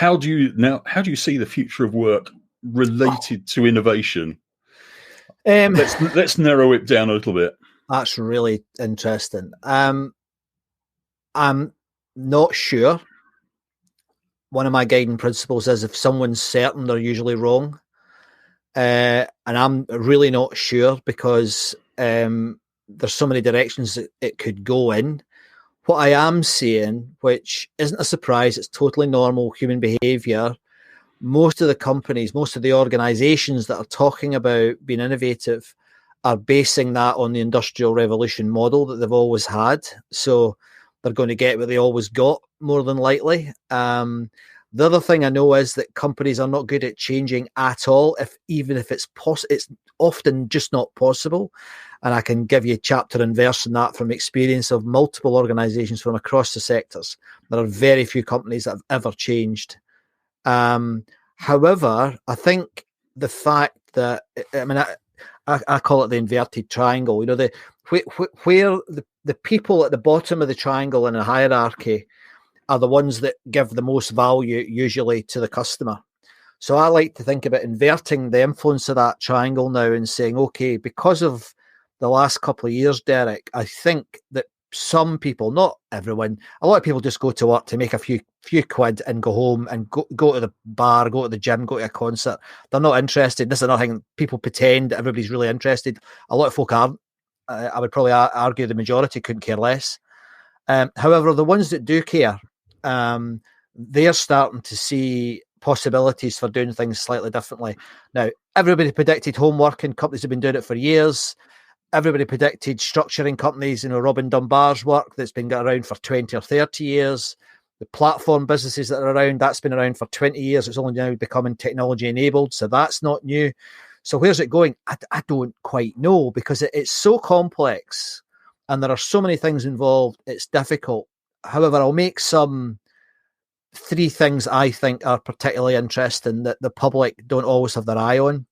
how do you see the future of work related to innovation? Let's narrow it down a little bit. That's really interesting. I'm not sure. One of my guiding principles is if someone's certain, they're usually wrong. And I'm really not sure because there's so many directions that it could go in. What I am seeing, which isn't a surprise, it's totally normal human behavior. Most of the companies, most of the organizations that are talking about being innovative are basing that on the Industrial Revolution model that they've always had. So they're going to get what they always got, more than likely. The other thing I know is that companies are not good at changing at all, even if it's possible. It's often just not possible. And I can give you chapter and verse on that from experience of multiple organizations from across the sectors. There are very few companies that have ever changed. However, I think the fact that, I call it the inverted triangle, where the people at the bottom of the triangle in a hierarchy are the ones that give the most value usually to the customer. So I like to think about inverting the influence of that triangle now and saying, okay, because of the last couple of years, Derek, I think that some people, not everyone, a lot of people just go to work to make a few quid and go home and go to the bar, go to the gym, go to a concert. They're not interested. This is another thing. People pretend that everybody's really interested. A lot of folk aren't. I would probably argue the majority couldn't care less. However, the ones that do care, they're starting to see possibilities for doing things slightly differently. Now, everybody predicted home working. Companies have been doing it for years. Everybody predicted structuring companies, Robin Dunbar's work that's been around for 20 or 30 years. The platform businesses that are around, that's been around for 20 years. It's only now becoming technology enabled. So that's not new. So where's it going? I don't quite know because it's so complex and there are so many things involved. It's difficult. However, I'll make three things I think are particularly interesting that the public don't always have their eye on.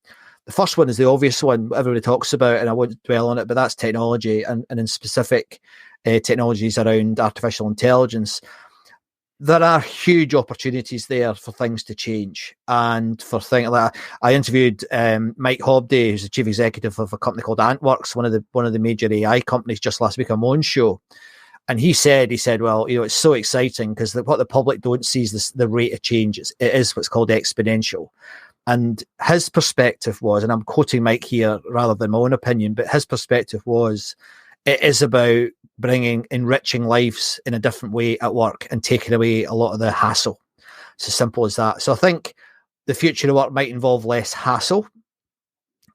The first one is the obvious one everybody talks about, and I won't dwell on it, but that's technology and in specific technologies around artificial intelligence. There are huge opportunities there for things to change. And for things like I interviewed Mike Hobday, who's the chief executive of a company called Antworks, one of the major AI companies, just last week on my own show. And he said, well, it's so exciting because what the public don't see is the rate of change. It is what's called exponential. And his perspective was, and I'm quoting Mike here rather than my own opinion, but his perspective was, it is about enriching lives in a different way at work and taking away a lot of the hassle. It's as simple as that. So I think the future of work might involve less hassle.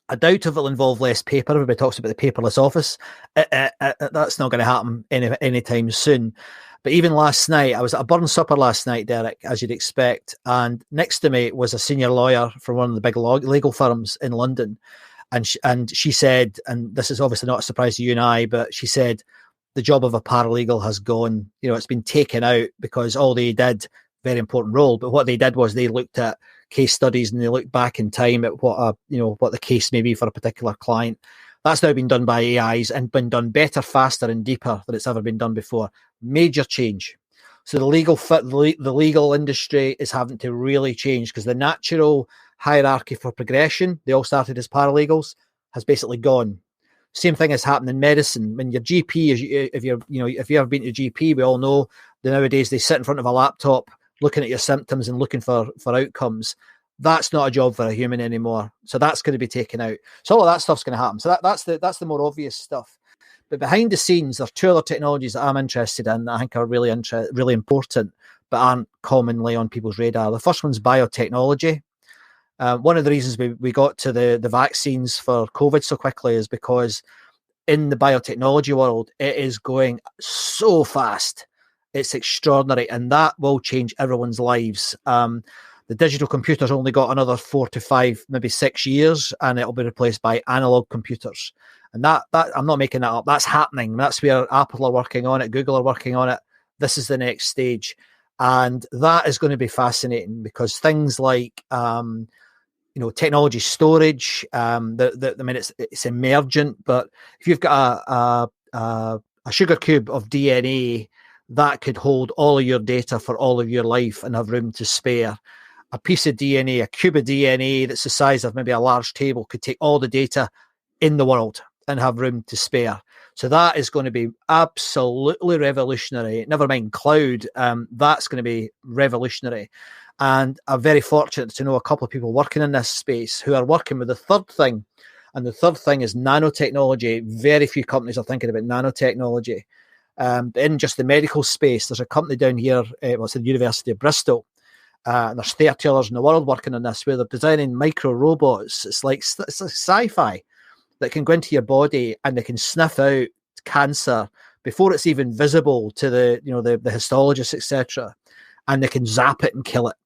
I doubt if it'll involve less paper. Everybody talks about the paperless office. That's not going to happen anytime soon. But even last night, I was at a burn supper last night, Derek, as you'd expect. And next to me was a senior lawyer from one of the big legal firms in London. And she said, and this is obviously not a surprise to you and I, but she said, the job of a paralegal has gone, it's been taken out because all they did, very important role, but what they did was they looked at case studies and they looked back in time at what the case may be for a particular client. That's now been done by AIs and been done better, faster and deeper than it's ever been done before. Major change. So the legal industry is having to really change because the natural hierarchy for progression, they all started as paralegals, has basically gone. Same thing has happened in medicine. When your GP, if you've ever been to a GP, we all know that nowadays they sit in front of a laptop looking at your symptoms and looking for outcomes. That's not a job for a human anymore. So that's going to be taken out. So all of that stuff's going to happen. So that's the more obvious stuff. But behind the scenes, there are two other technologies that I'm interested in that I think are really important, but aren't commonly on people's radar. The first one's biotechnology. One of the reasons we got to the vaccines for COVID so quickly is because in the biotechnology world, it is going so fast. It's extraordinary, and that will change everyone's lives. The digital computer's only got another 4 to 5, maybe 6 years, and it'll be replaced by analog computers. And that I'm not making that up. That's happening. That's where Apple are working on it. Google are working on it. This is the next stage. And that is going to be fascinating because things like, technology storage, it's emergent, but if you've got a sugar cube of DNA that could hold all of your data for all of your life and have room to spare. A piece of DNA, a cube of DNA that's the size of maybe a large table could take all the data in the world and have room to spare. So that is going to be absolutely revolutionary. Never mind cloud, that's going to be revolutionary. And I'm very fortunate to know a couple of people working in this space who are working with the third thing. And the third thing is nanotechnology. Very few companies are thinking about nanotechnology. In just the medical space, there's a company down here, it's at the University of Bristol, and there's 30 others in the world working on this, where they're designing micro robots. It's like sci-fi that can go into your body and they can sniff out cancer before it's even visible to the histologists, etc. And they can zap it and kill it.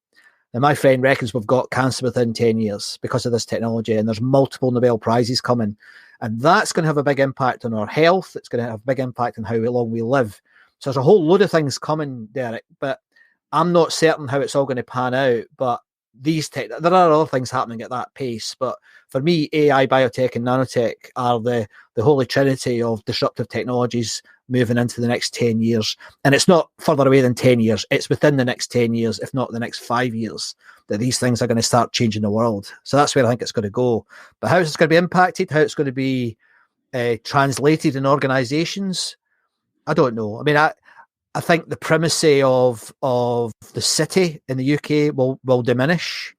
And my friend reckons we've got cancer within 10 years because of this technology, and there's multiple Nobel Prizes coming. And that's going to have a big impact on our health. It's going to have a big impact on how long we live. So there's a whole load of things coming, Derek, but I'm not certain how it's all going to pan out. But there are other things happening at that pace. But for me, AI, biotech, and nanotech are the holy trinity of disruptive technologies moving into the next 10 years. And it's not further away than 10 years. It's within the next 10 years, if not the next 5 years, that these things are going to start changing the world. So that's where I think it's going to go. But how it's going to be impacted, how it's going to be translated in organizations, I don't know. I mean, I think the primacy of the city in the UK will diminish.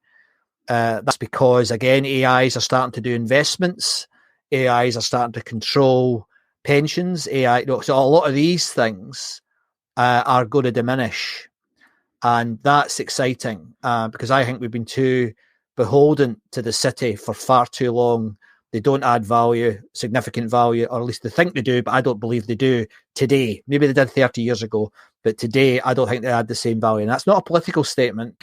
That's because, again, AIs are starting to do investments. AIs are starting to control pensions. So a lot of these things are going to diminish. And that's exciting because I think we've been too beholden to the city for far too long. They don't add value, significant value, or at least they think they do, but I don't believe they do today. Maybe they did 30 years ago, but today I don't think they add the same value. And that's not a political statement.